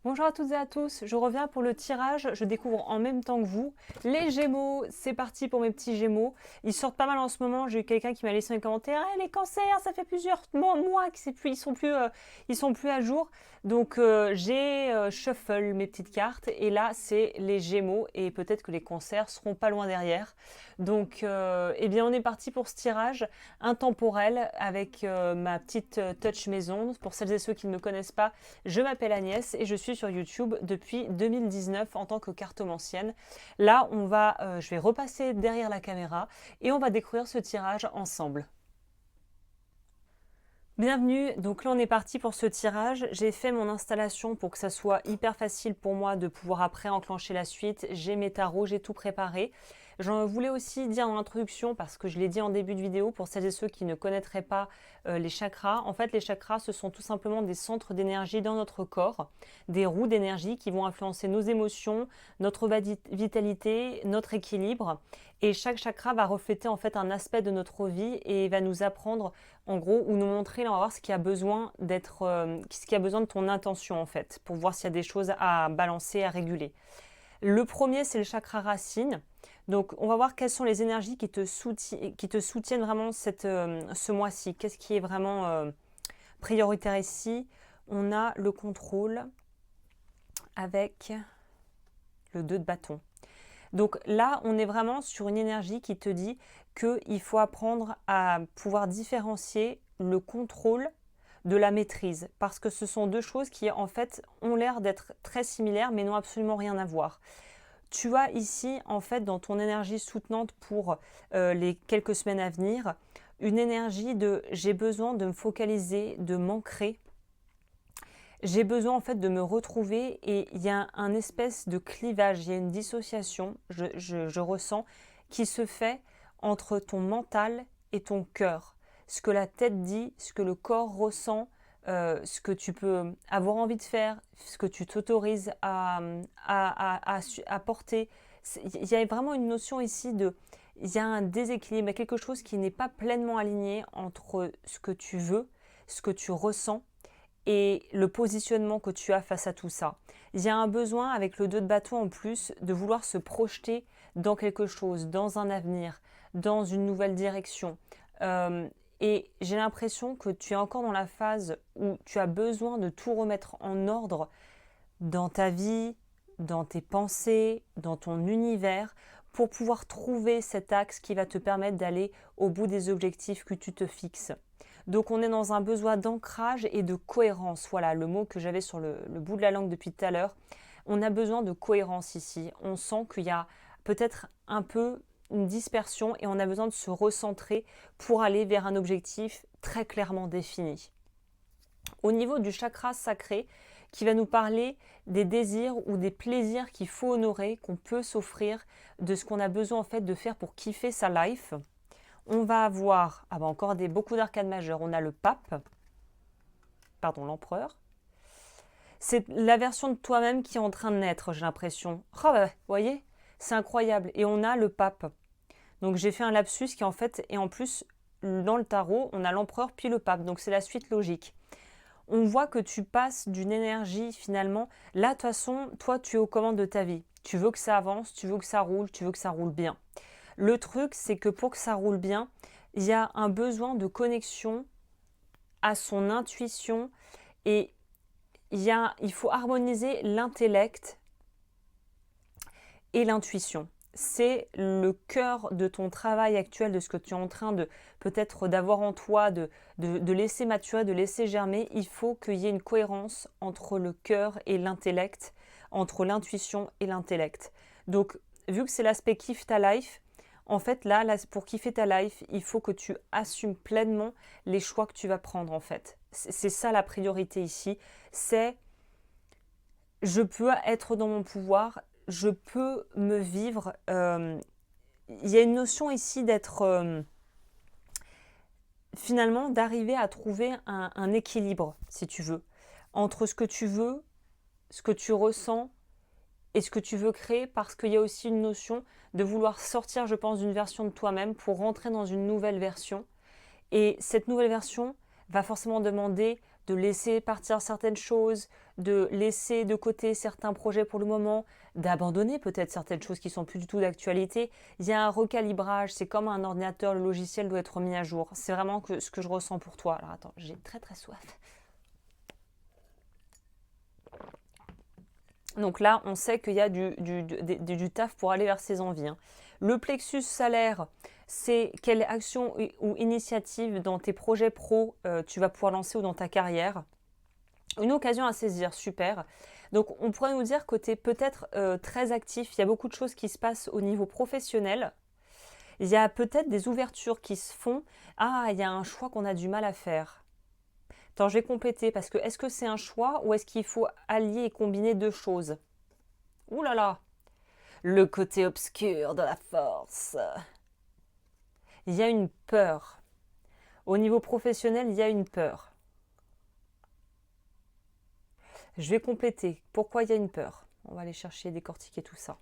Bonjour à toutes et à tous, je reviens pour le tirage, je découvre en même temps que vous les Gémeaux, c'est parti pour mes petits Gémeaux. Ils sortent pas mal en ce moment, j'ai eu quelqu'un qui m'a laissé un commentaire, Eh, les cancers, ça fait plusieurs mois que ils sont plus à jour. Donc j'ai shuffle mes petites cartes et là c'est les Gémeaux et peut-être que les cancers seront pas loin derrière. Donc eh bien on est parti pour ce tirage intemporel avec ma petite touch maison. Pour celles et ceux qui ne me connaissent pas, je m'appelle Agnès et je suis sur YouTube depuis 2019 en tant que cartomancienne. Là, je vais repasser derrière la caméra et on va découvrir ce tirage ensemble. Bienvenue, donc là on est parti pour ce tirage. J'ai fait mon installation pour que ça soit hyper facile pour moi de pouvoir après enclencher la suite. J'ai mes tarots, j'ai tout préparé. J'en voulais aussi dire en introduction, parce que je l'ai dit en début de vidéo, pour celles et ceux qui ne connaîtraient pas les chakras. En fait, les chakras, ce sont tout simplement des centres d'énergie dans notre corps, des roues d'énergie qui vont influencer nos émotions, notre vitalité, notre équilibre. Et chaque chakra va refléter en fait un aspect de notre vie et va nous apprendre en gros, ou nous montrer, là on va voir ce qui a besoin ce qui a besoin de ton intention en fait, pour voir s'il y a des choses à balancer, à réguler. Le premier, c'est le chakra racine. Donc, on va voir quelles sont les énergies qui te soutiennent vraiment ce mois-ci. Qu'est-ce qui est vraiment prioritaire ici? On a le contrôle avec le 2 de bâton. Donc là, on est vraiment sur une énergie qui te dit qu'il faut apprendre à pouvoir différencier le contrôle de la maîtrise, parce que ce sont deux choses qui en fait ont l'air d'être très similaires mais n'ont absolument rien à voir. Tu as ici en fait dans ton énergie soutenante pour les quelques semaines à venir une énergie de j'ai besoin de me focaliser, de m'ancrer. J'ai besoin en fait de me retrouver et il y a un espèce de clivage, il y a une dissociation, je ressens, qui se fait entre ton mental et ton cœur. Ce que la tête dit, ce que le corps ressent, ce que tu peux avoir envie de faire, ce que tu t'autorises à porter. Il y a vraiment une notion ici il y a un déséquilibre, il y a quelque chose qui n'est pas pleinement aligné entre ce que tu veux, ce que tu ressens et le positionnement que tu as face à tout ça. Il y a un besoin avec le 2 de bâton en plus de vouloir se projeter dans quelque chose, dans un avenir, dans une nouvelle direction. Et j'ai l'impression que tu es encore dans la phase où tu as besoin de tout remettre en ordre dans ta vie, dans tes pensées, dans ton univers, pour pouvoir trouver cet axe qui va te permettre d'aller au bout des objectifs que tu te fixes. Donc on est dans un besoin d'ancrage et de cohérence. Voilà le mot que j'avais sur le bout de la langue depuis tout à l'heure. On a besoin de cohérence ici. On sent qu'il y a peut-être un peu une dispersion et on a besoin de se recentrer pour aller vers un objectif très clairement défini. Au niveau du chakra sacré, qui va nous parler des désirs ou des plaisirs qu'il faut honorer, qu'on peut s'offrir, de ce qu'on a besoin en fait de faire pour kiffer sa life. On va avoir encore beaucoup d'arcades majeures. On a le pape, pardon, l'empereur. C'est la version de toi-même qui est en train de naître, j'ai l'impression. Oh, vous voyez, c'est incroyable. Et on a le pape. Donc j'ai fait un lapsus qui en fait, et en plus, dans le tarot, on a l'empereur puis le pape. Donc c'est la suite logique. On voit que tu passes d'une énergie finalement. Là, de toute façon, toi, tu es aux commandes de ta vie. Tu veux que ça avance, tu veux que ça roule bien. Le truc, c'est que pour que ça roule bien, il y a un besoin de connexion à son intuition et il faut harmoniser l'intellect et l'intuition. C'est le cœur de ton travail actuel, de ce que tu es en train de peut-être d'avoir en toi, de laisser maturer, de laisser germer. Il faut qu'il y ait une cohérence entre le cœur et l'intellect, entre l'intuition et l'intellect. Donc, vu que c'est l'aspect kiff ta life, en fait, là, pour kiffer ta life, il faut que tu assumes pleinement les choix que tu vas prendre, en fait. C'est ça la priorité ici. C'est je peux être dans mon pouvoir, je peux me vivre. Il y a une notion ici d'être, finalement, d'arriver à trouver un équilibre, si tu veux, entre ce que tu veux, ce que tu ressens et ce que tu veux créer, parce qu'il y a aussi une notion de vouloir sortir, je pense, d'une version de toi-même pour rentrer dans une nouvelle version. Et cette nouvelle version va forcément demander de laisser partir certaines choses, de laisser de côté certains projets pour le moment, d'abandonner peut-être certaines choses qui sont plus du tout d'actualité. Il y a un recalibrage, c'est comme un ordinateur, le logiciel doit être mis à jour. C'est vraiment ce que je ressens pour toi. Alors attends, j'ai très très soif. Donc là, on sait qu'il y a du taf pour aller vers ses envies, hein. Le plexus salaire, c'est quelle action ou initiative dans tes projets pro tu vas pouvoir lancer ou dans ta carrière. Une occasion à saisir, super. Donc on pourrait nous dire que tu es peut-être très actif, il y a beaucoup de choses qui se passent au niveau professionnel. Il y a peut-être des ouvertures qui se font. Ah, il y a un choix qu'on a du mal à faire. Attends, je vais compléter parce que est-ce que c'est un choix ou est-ce qu'il faut allier et combiner deux choses? Ouh là là, le côté obscur de la force. Il y a une peur. Au niveau professionnel, il y a une peur. Je vais compléter. Pourquoi il y a une peur? On va aller chercher, décortiquer tout ça.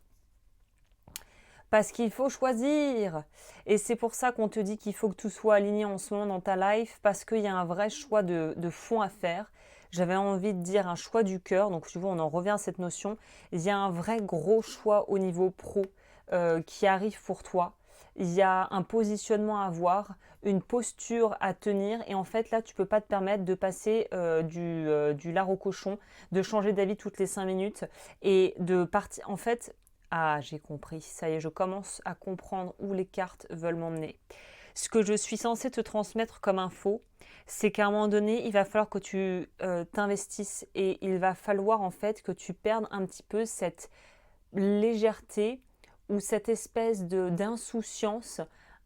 Parce qu'il faut choisir. Et c'est pour ça qu'on te dit qu'il faut que tout soit aligné en ce moment dans ta life, parce qu'il y a un vrai choix de fond à faire. J'avais envie de dire un choix du cœur, donc tu vois, on en revient à cette notion. Il y a un vrai gros choix au niveau pro qui arrive pour toi. Il y a un positionnement à avoir, une posture à tenir, et en fait là, tu peux pas te permettre de passer du lard au cochon, de changer d'avis toutes les 5 minutes et de partir. En fait, ah, j'ai compris. Ça y est, je commence à comprendre où les cartes veulent m'emmener. Ce que je suis censée te transmettre comme info, c'est qu'à un moment donné, il va falloir que tu t'investisses et il va falloir en fait que tu perdes un petit peu cette légèreté ou cette espèce d'insouciance,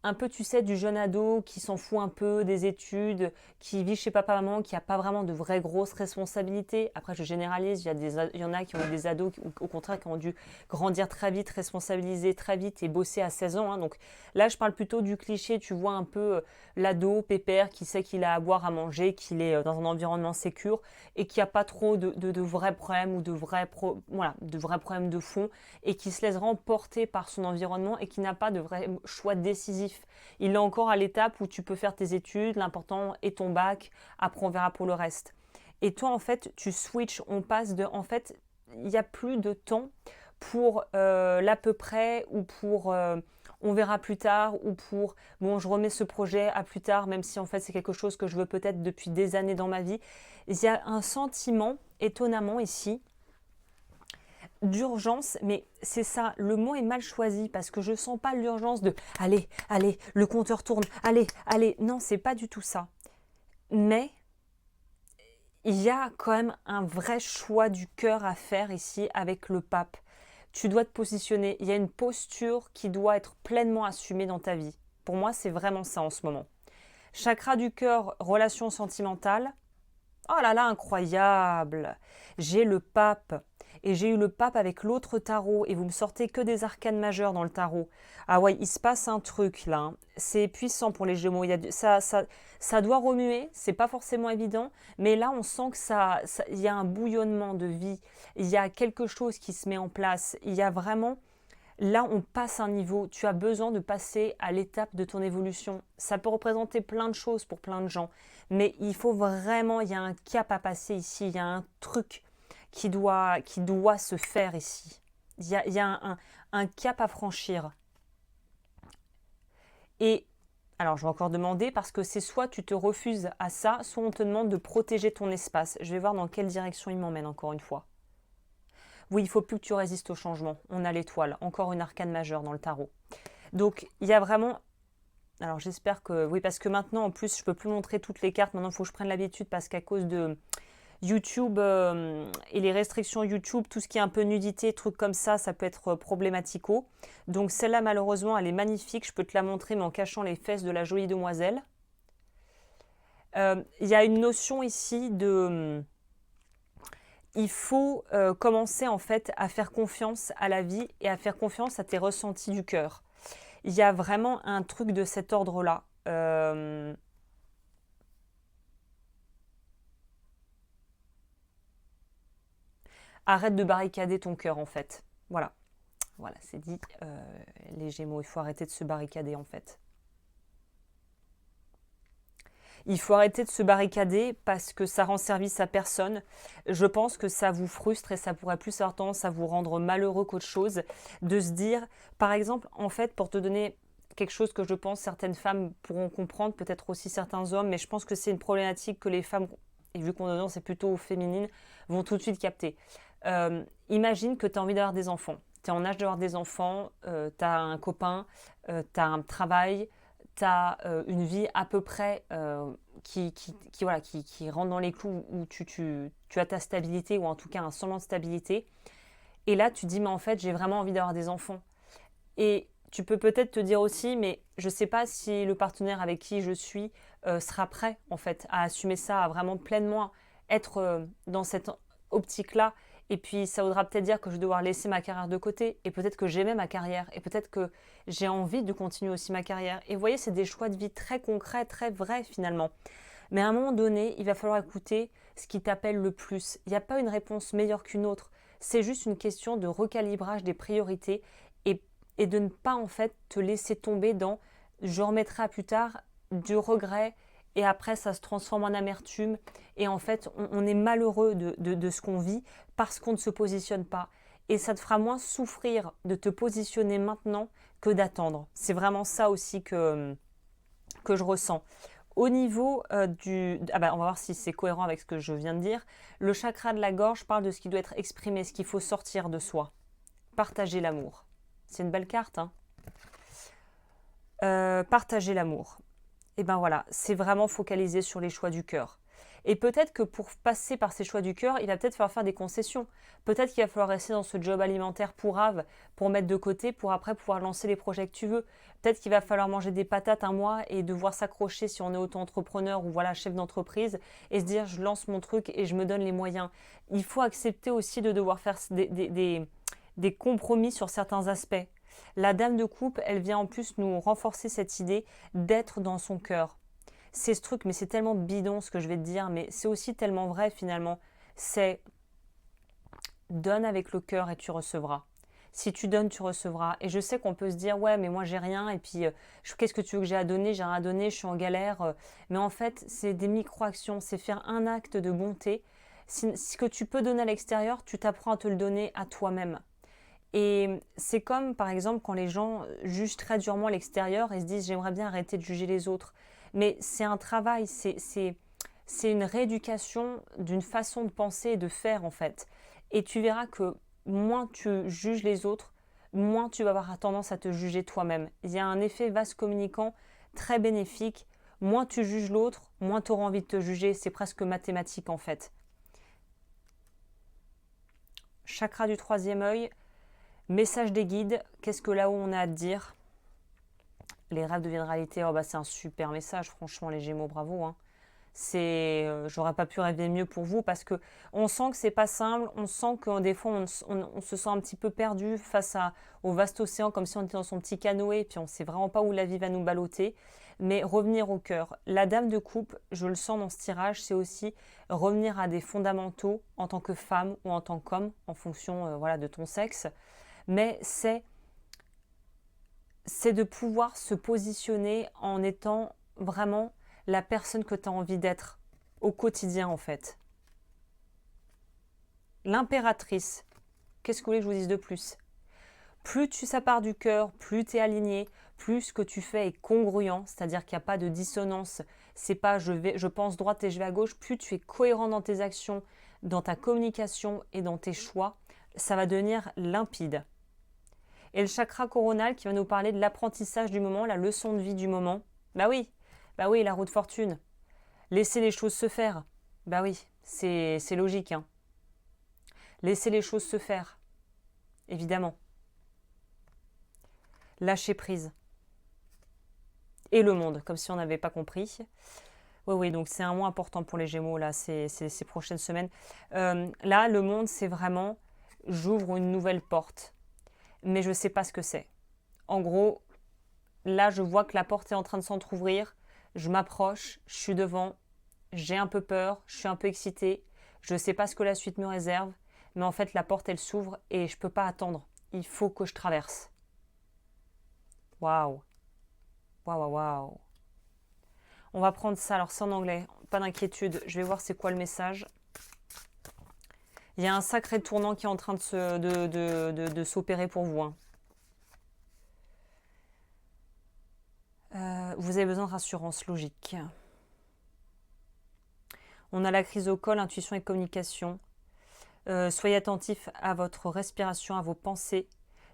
un peu, tu sais, du jeune ado qui s'en fout un peu des études, qui vit chez papa-maman, qui n'a pas vraiment de vraies grosses responsabilités. Après, je généralise, il y en a qui ont eu des ados, qui, au contraire, qui ont dû grandir très vite, responsabiliser très vite et bosser à 16 ans, hein. Donc là, je parle plutôt du cliché, tu vois, un peu l'ado pépère qui sait qu'il a à boire, à manger, qu'il est dans un environnement sécure et qui n'a pas trop de vrais problèmes ou voilà, de vrais problèmes de fond et qui se laisse remporter par son environnement et qui n'a pas de vrai choix décisif. Il est encore à l'étape où tu peux faire tes études, l'important est ton bac, après on verra pour le reste. Et toi, en fait, tu switches, on passe de... En fait, il n'y a plus de temps pour l'à peu près ou pour on verra plus tard ou pour bon, je remets ce projet à plus tard, même si en fait c'est quelque chose que je veux peut-être depuis des années dans ma vie. Il y a un sentiment, étonnamment ici, d'urgence, mais c'est ça, le mot est mal choisi parce que je sens pas l'urgence de allez, allez, le compteur tourne, allez, allez. Non, c'est pas du tout ça. Mais il y a quand même un vrai choix du cœur à faire ici avec le pape. Tu dois te positionner, il y a une posture qui doit être pleinement assumée dans ta vie. Pour moi, c'est vraiment ça en ce moment. Chakra du cœur, relation sentimentale. Oh là là, incroyable! J'ai le pape. Et j'ai eu le pape avec l'autre tarot. Et vous me sortez que des arcanes majeures dans le tarot. Ah ouais, il se passe un truc là, hein. C'est puissant pour les Gémeaux. Ça doit remuer. C'est pas forcément évident. Mais là, on sent que il y a un bouillonnement de vie. Il y a quelque chose qui se met en place. Il y a vraiment... Là, on passe un niveau. Tu as besoin de passer à l'étape de ton évolution. Ça peut représenter plein de choses pour plein de gens. Mais il faut vraiment, il y a un cap à passer ici. Il y a un truc qui doit se faire ici. Il y a un cap à franchir. Et alors, je vais encore demander parce que c'est soit tu te refuses à ça, soit on te demande de protéger ton espace. Je vais voir dans quelle direction il m'emmène encore une fois. Oui, il faut plus que tu résistes au changement. On a l'étoile, encore une arcane majeure dans le tarot. Donc, il y a vraiment... Alors, j'espère que... Oui, parce que maintenant, en plus, je ne peux plus montrer toutes les cartes. Maintenant, il faut que je prenne l'habitude parce qu'à cause de YouTube et les restrictions YouTube, tout ce qui est un peu nudité, trucs comme ça peut être problématico. Donc, celle-là, malheureusement, elle est magnifique. Je peux te la montrer, mais en cachant les fesses de la jolie demoiselle. Il y a une notion ici de... Il faut commencer en fait à faire confiance à la vie et à faire confiance à tes ressentis du cœur. Il y a vraiment un truc de cet ordre-là. Arrête de barricader ton cœur en fait. Voilà, voilà, c'est dit. Les Gémeaux, il faut arrêter de se barricader en fait. Il faut arrêter de se barricader parce que ça rend service à personne. Je pense que ça vous frustre et ça pourrait plus avoir tendance à vous rendre malheureux qu'autre chose. De se dire, par exemple, en fait, pour te donner quelque chose que je pense certaines femmes pourront comprendre, peut-être aussi certains hommes, mais je pense que c'est une problématique que les femmes, et vu qu'on est c'est plutôt féminine, vont tout de suite capter. Imagine que tu as envie d'avoir des enfants. Tu es en âge d'avoir des enfants, tu as un copain, tu as un travail, tu as une vie à peu près voilà, qui rentre dans les clous où tu as ta stabilité ou en tout cas un semblant de stabilité. Et là, tu dis, mais en fait, j'ai vraiment envie d'avoir des enfants. Et tu peux peut-être te dire aussi, mais je ne sais pas si le partenaire avec qui je suis sera prêt en fait à assumer ça, à vraiment pleinement être dans cette optique-là. Et puis ça voudra peut-être dire que je vais devoir laisser ma carrière de côté. Et peut-être que j'aimais ma carrière. Et peut-être que j'ai envie de continuer aussi ma carrière. Et vous voyez, c'est des choix de vie très concrets, très vrais finalement. Mais à un moment donné, il va falloir écouter ce qui t'appelle le plus. Il n'y a pas une réponse meilleure qu'une autre. C'est juste une question de recalibrage des priorités et de ne pas en fait te laisser tomber dans je remettrai à plus tard du regret et après ça se transforme en amertume et en fait on est malheureux de ce qu'on vit parce qu'on ne se positionne pas et ça te fera moins souffrir de te positionner maintenant que d'attendre. C'est vraiment ça aussi que je ressens. Au niveau on va voir si c'est cohérent avec ce que je viens de dire. Le chakra de la gorge parle de ce qui doit être exprimé, ce qu'il faut sortir de soi. Partager l'amour. C'est une belle carte, hein. Partager l'amour. Et ben voilà, c'est vraiment focalisé sur les choix du cœur. Et peut-être que pour passer par ces choix du cœur, il va peut-être falloir faire des concessions. Peut-être qu'il va falloir rester dans ce job alimentaire pourrave pour mettre de côté, pour après pouvoir lancer les projets que tu veux. Peut-être qu'il va falloir manger des patates un mois et devoir s'accrocher si on est auto-entrepreneur ou voilà chef d'entreprise et se dire je lance mon truc et je me donne les moyens. Il faut accepter aussi de devoir faire des compromis sur certains aspects. La dame de coupe, elle vient en plus nous renforcer cette idée d'être dans son cœur. C'est ce truc, mais c'est tellement bidon ce que je vais te dire, mais c'est aussi tellement vrai finalement. C'est donne avec le cœur et tu recevras. Si tu donnes, tu recevras. Et je sais qu'on peut se dire, ouais, mais moi j'ai rien, et puis qu'est-ce que tu veux que j'ai à donner? J'ai rien à donner, je suis en galère. Mais en fait, c'est des micro-actions, c'est faire un acte de bonté. Ce que tu peux donner à l'extérieur, tu t'apprends à te le donner à toi-même. Et c'est comme, par exemple, quand les gens jugent très durement l'extérieur et se disent j'aimerais bien arrêter de juger les autres. Mais c'est un travail, c'est une rééducation d'une façon de penser et de faire en fait. Et tu verras que moins tu juges les autres, moins tu vas avoir tendance à te juger toi-même. Il y a un effet vase communicant très bénéfique. Moins tu juges l'autre, moins tu auras envie de te juger. C'est presque mathématique en fait. Chakra du troisième œil. Message des guides, qu'est-ce que là-haut on a à te dire? Les rêves deviennent réalité, oh bah c'est un super message, franchement les Gémeaux, bravo, hein. J'aurais pas pu rêver mieux pour vous parce que on sent que c'est pas simple, on sent que des fois on se sent un petit peu perdu au vaste océan comme si on était dans son petit canoë et puis on sait vraiment pas où la vie va nous balloter. Mais revenir au cœur. La dame de coupe, je le sens dans ce tirage, c'est aussi revenir à des fondamentaux en tant que femme ou en tant qu'homme, en fonction voilà, de ton sexe. Mais c'est de pouvoir se positionner en étant vraiment la personne que tu as envie d'être au quotidien en fait. L'impératrice, qu'est-ce que vous voulez que je vous dise de plus? Plus ça part du cœur, plus tu es aligné, plus ce que tu fais est congruent, c'est-à-dire qu'il n'y a pas de dissonance, c'est pas je pense droite et je vais à gauche, plus tu es cohérent dans tes actions, dans ta communication et dans tes choix, ça va devenir limpide. Et le chakra coronal qui va nous parler de l'apprentissage du moment, la leçon de vie du moment. Bah oui, la roue de fortune. Laisser les choses se faire. Bah oui, c'est logique, hein. Laisser les choses se faire, évidemment. Lâcher prise. Et le monde, comme si on n'avait pas compris. Oui, donc c'est un mois important pour les Gémeaux, là, ces prochaines semaines. Là, le monde, c'est vraiment, j'ouvre une nouvelle porte. Mais je ne sais pas ce que c'est. En gros, là, je vois que la porte est en train de s'entrouvrir. Je m'approche, je suis devant, j'ai un peu peur, je suis un peu excitée. Je ne sais pas ce que la suite me réserve. Mais en fait, la porte, elle s'ouvre et je ne peux pas attendre. Il faut que je traverse. Waouh. Waouh, waouh, waouh. On va prendre ça. Alors, c'est en anglais. Pas d'inquiétude. Je vais voir c'est quoi le message. Il y a un sacré tournant qui est en train de s'opérer pour vous. Hein. Vous avez besoin de rassurance logique. On a la crise au col, intuition et communication. Soyez attentif à votre respiration, à vos pensées.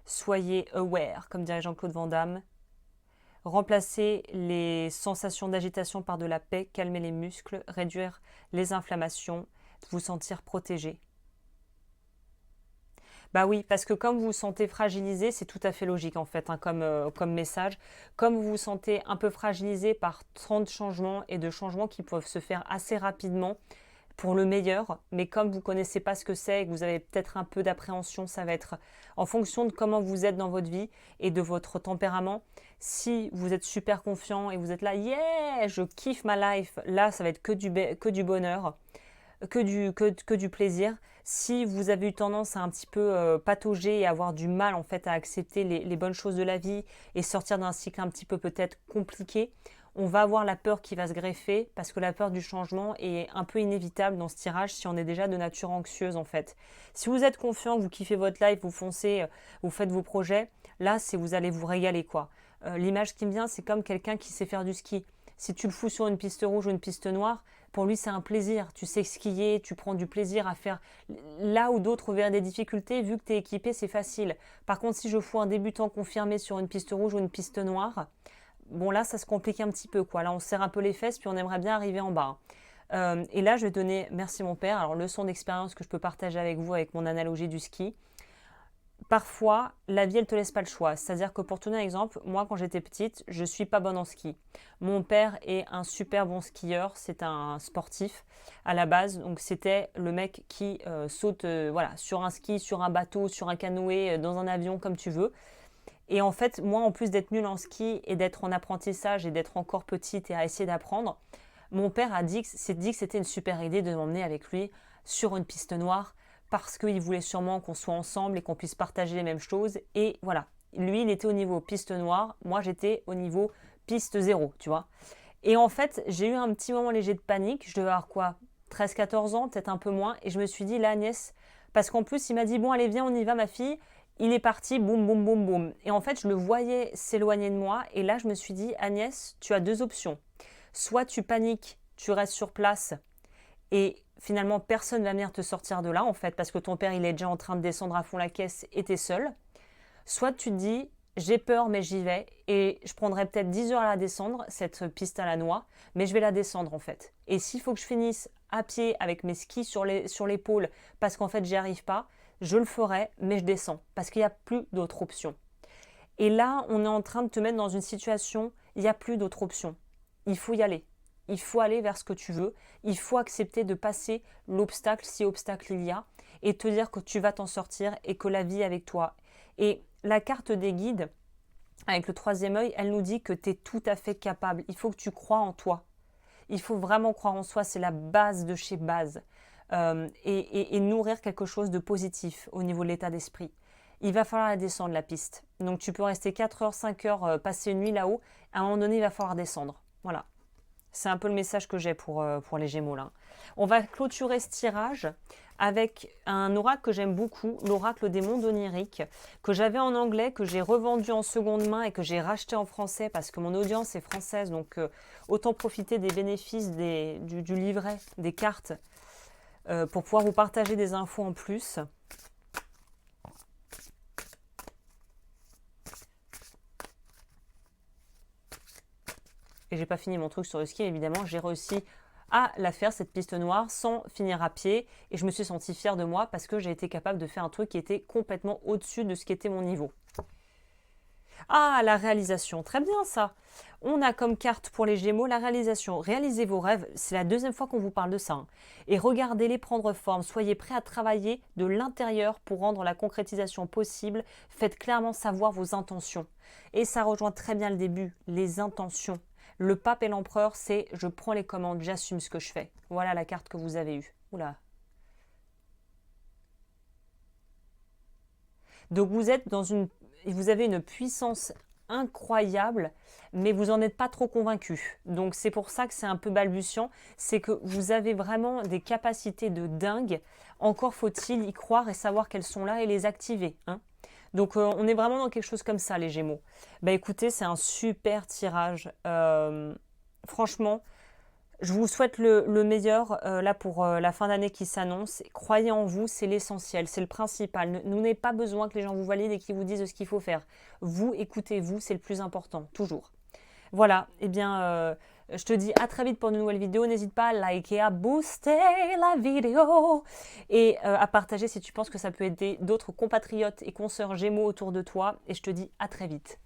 Soyez aware, comme dirait Jean-Claude Van Damme. Remplacez les sensations d'agitation par de la paix, calmer les muscles, réduire les inflammations, vous sentir protégé. Bah oui, parce que comme vous vous sentez fragilisé, c'est tout à fait logique en fait, hein, comme message. Comme vous vous sentez un peu fragilisé par tant de changements et de changements qui peuvent se faire assez rapidement pour le meilleur, mais comme vous ne connaissez pas ce que c'est et que vous avez peut-être un peu d'appréhension, ça va être en fonction de comment vous êtes dans votre vie et de votre tempérament. Si vous êtes super confiant et vous êtes là, yeah, je kiffe ma life, là ça va être que du bonheur, que du plaisir. Si vous avez eu tendance à un petit peu patauger et avoir du mal en fait à accepter les bonnes choses de la vie et sortir d'un cycle un petit peu peut-être compliqué, on va avoir la peur qui va se greffer parce que la peur du changement est un peu inévitable dans ce tirage si on est déjà de nature anxieuse en fait. Si vous êtes confiant, vous kiffez votre life, vous foncez, vous faites vos projets, là c'est vous allez vous régaler quoi. L'image qui me vient, c'est comme quelqu'un qui sait faire du ski. Si tu le fous sur une piste rouge ou une piste noire, pour lui c'est un plaisir. Tu sais skier, tu prends du plaisir à faire là où d'autres verraient des difficultés, vu que tu es équipé, c'est facile. Par contre, si je fous un débutant confirmé sur une piste rouge ou une piste noire, bon là ça se complique un petit peu quoi. Là on serre un peu les fesses puis on aimerait bien arriver en bas. Et là je vais donner, merci mon père, alors leçon d'expérience que je peux partager avec vous avec mon analogie du ski. Parfois, la vie, elle te laisse pas le choix. C'est-à-dire que pour te donner un exemple, moi, quand j'étais petite, je suis pas bonne en ski. Mon père est un super bon skieur, c'est un sportif à la base. Donc, c'était le mec qui saute voilà, sur un ski, sur un bateau, sur un canoë, dans un avion, comme tu veux. Et en fait, moi, en plus d'être nulle en ski et d'être en apprentissage et d'être encore petite et à essayer d'apprendre, mon père s'est dit que c'était une super idée de m'emmener avec lui sur une piste noire parce qu'il voulait sûrement qu'on soit ensemble et qu'on puisse partager les mêmes choses. Et voilà, lui, il était au niveau piste noire, moi, j'étais au niveau piste zéro, tu vois. Et en fait, j'ai eu un petit moment léger de panique. Je devais avoir quoi, 13-14 ans, peut-être un peu moins. Et je me suis dit, là, Agnès, parce qu'en plus, il m'a dit, bon, allez, viens, on y va, ma fille. Il est parti, boum, boum, boum, boum. Et en fait, je le voyais s'éloigner de moi. Et là, je me suis dit, Agnès, tu as deux options. Soit tu paniques, tu restes sur place et finalement, personne ne va venir te sortir de là, en fait, parce que ton père, il est déjà en train de descendre à fond la caisse et t'es seul. Soit tu te dis, j'ai peur, mais j'y vais, et je prendrai peut-être 10 heures à la descendre, cette piste à la noix, mais je vais la descendre, en fait. Et s'il faut que je finisse à pied avec mes skis sur l'épaule, parce qu'en fait, j'y arrive pas, je le ferai, mais je descends, parce qu'il n'y a plus d'autre option. Et là, on est en train de te mettre dans une situation, il n'y a plus d'autre option. Il faut y aller. Il faut aller vers ce que tu veux. Il faut accepter de passer l'obstacle, si obstacle il y a, et te dire que tu vas t'en sortir et que la vie est avec toi. Et la carte des guides, avec le troisième œil, elle nous dit que tu es tout à fait capable. Il faut que tu crois en toi. Il faut vraiment croire en soi, c'est la base de chez base. Et nourrir quelque chose de positif au niveau de l'état d'esprit. Il va falloir la descendre, la piste. Donc tu peux rester 4 heures, 5 heures, passer une nuit là-haut. À un moment donné, il va falloir descendre. Voilà. C'est un peu le message que j'ai pour les Gémeaux là. On va clôturer ce tirage avec un oracle que j'aime beaucoup, l'oracle des mondes oniriques, que j'avais en anglais, que j'ai revendu en seconde main et que j'ai racheté en français parce que mon audience est française, donc autant profiter des bénéfices du livret, des cartes, pour pouvoir vous partager des infos en plus. Et j'ai pas fini mon truc sur le ski, évidemment, j'ai réussi à la faire, cette piste noire, sans finir à pied. Et je me suis sentie fière de moi parce que j'ai été capable de faire un truc qui était complètement au-dessus de ce qui était mon niveau. Ah, la réalisation, très bien ça. On a comme carte pour les Gémeaux la réalisation. Réalisez vos rêves, c'est la deuxième fois qu'on vous parle de ça. Hein. Et regardez-les prendre forme. Soyez prêts à travailler de l'intérieur pour rendre la concrétisation possible. Faites clairement savoir vos intentions. Et ça rejoint très bien le début, les intentions. Le pape et l'empereur, c'est je prends les commandes, j'assume ce que je fais. Voilà la carte que vous avez eue. Oula. Donc vous avez une puissance incroyable, mais vous n'en êtes pas trop convaincu. Donc c'est pour ça que c'est un peu balbutiant, c'est que vous avez vraiment des capacités de dingue. Encore faut-il y croire et savoir qu'elles sont là et les activer, hein. Donc on est vraiment dans quelque chose comme ça, les Gémeaux. Bah écoutez, c'est un super tirage. Franchement, je vous souhaite le meilleur là pour la fin d'année qui s'annonce. Croyez en vous, c'est l'essentiel, c'est le principal. Vous n'avez pas besoin que les gens vous valident et qu'ils vous disent ce qu'il faut faire. Vous, écoutez-vous, c'est le plus important, toujours. Voilà, eh bien, je te dis à très vite pour de nouvelles vidéos. N'hésite pas à liker, à booster la vidéo et à partager si tu penses que ça peut aider d'autres compatriotes et consoeurs Gémeaux autour de toi. Et je te dis à très vite.